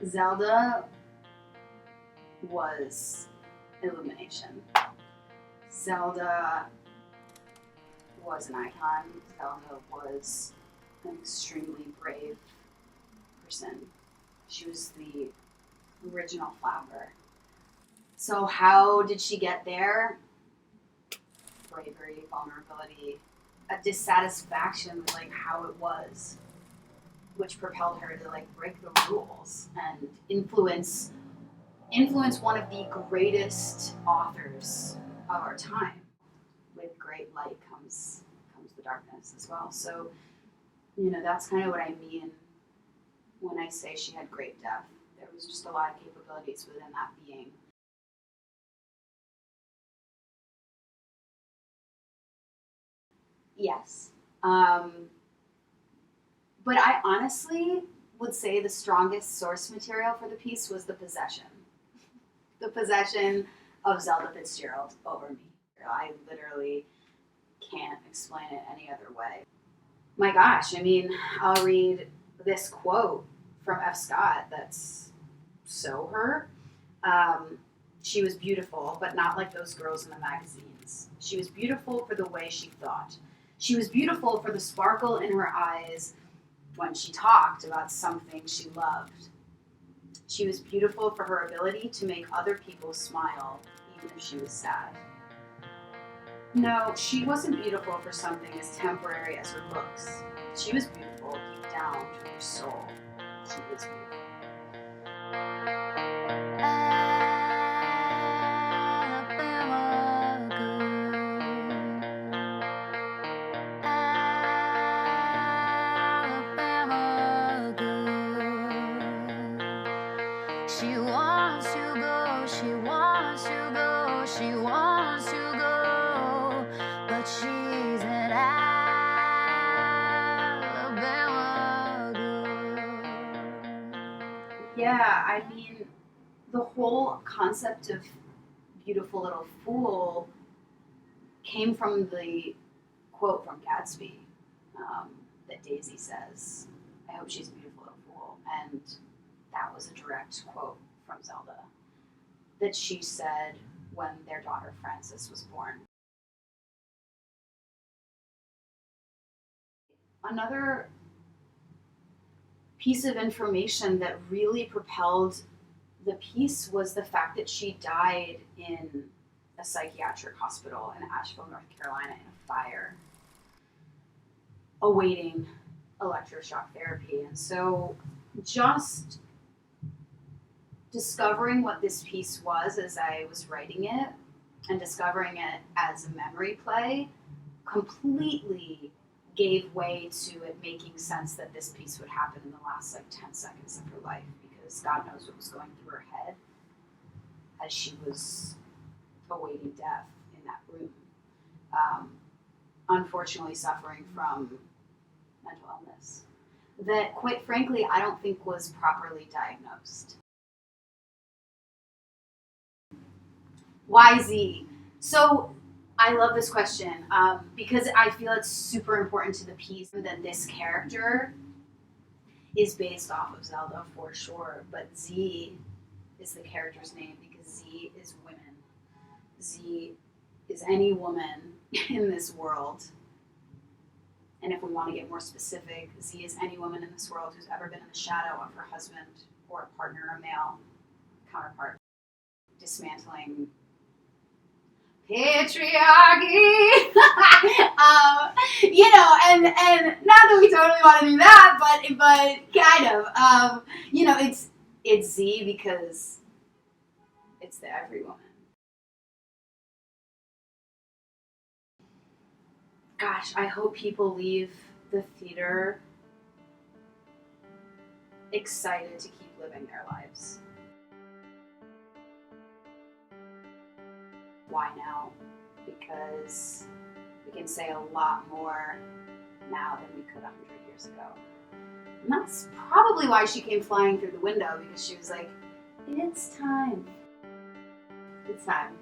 Zelda was illumination. Zelda was an icon. Zelda was an extremely brave person. She was the original flapper. So how did she get there? Bravery, vulnerability, a dissatisfaction with like how it was, which propelled her to like break the rules and influence one of the greatest authors of our time. With great light comes the darkness as well. So, that's kind of what I mean when I say she had great depth. There was just a lot of capabilities within that being. Yes. But I honestly would say the strongest source material for the piece was the possession. The possession of Zelda Fitzgerald over me. I literally can't explain it any other way. My gosh, I'll read this quote from F. Scott that's so her. She was beautiful, but not like those girls in the magazines. She was beautiful for the way she thought. She was beautiful for the sparkle in her eyes when she talked about something she loved. She was beautiful for her ability to make other people smile, even if she was sad. No, she wasn't beautiful for something as temporary as her looks. She was beautiful deep down to her soul. She was beautiful. She wants to go, she wants to go, she wants to go, but she's an Alabama girl. Yeah, the whole concept of Beautiful Little Fool came from the quote from Gatsby that Daisy says, "I hope she's a beautiful little fool." And that was a direct quote from Zelda that she said when their daughter Frances was born. Another piece of information that really propelled the piece was the fact that she died in a psychiatric hospital in Asheville, North Carolina, in a fire, awaiting electroshock therapy. And so just discovering what this piece was as I was writing it and discovering it as a memory play completely gave way to it making sense that this piece would happen in the last 10 seconds of her life, because God knows what was going through her head as she was awaiting death in that room. Unfortunately suffering from mental illness that, quite frankly, I don't think was properly diagnosed. Why Z? So I love this question because I feel it's super important to the piece that this character is based off of Zelda for sure, but Z is the character's name because Z is women. Z is any woman in this world. And if we want to get more specific, Z is any woman in this world who's ever been in the shadow of her husband or a partner or male counterpart, dismantling patriarchy. And not that we totally want to do that, but kind of. It's Z because it's the every woman. Gosh, I hope people leave the theater excited to keep living their lives. Why now? Because we can say a lot more now than we could 100 years ago. And that's probably why she came flying through the window, because she was like, it's time. It's time.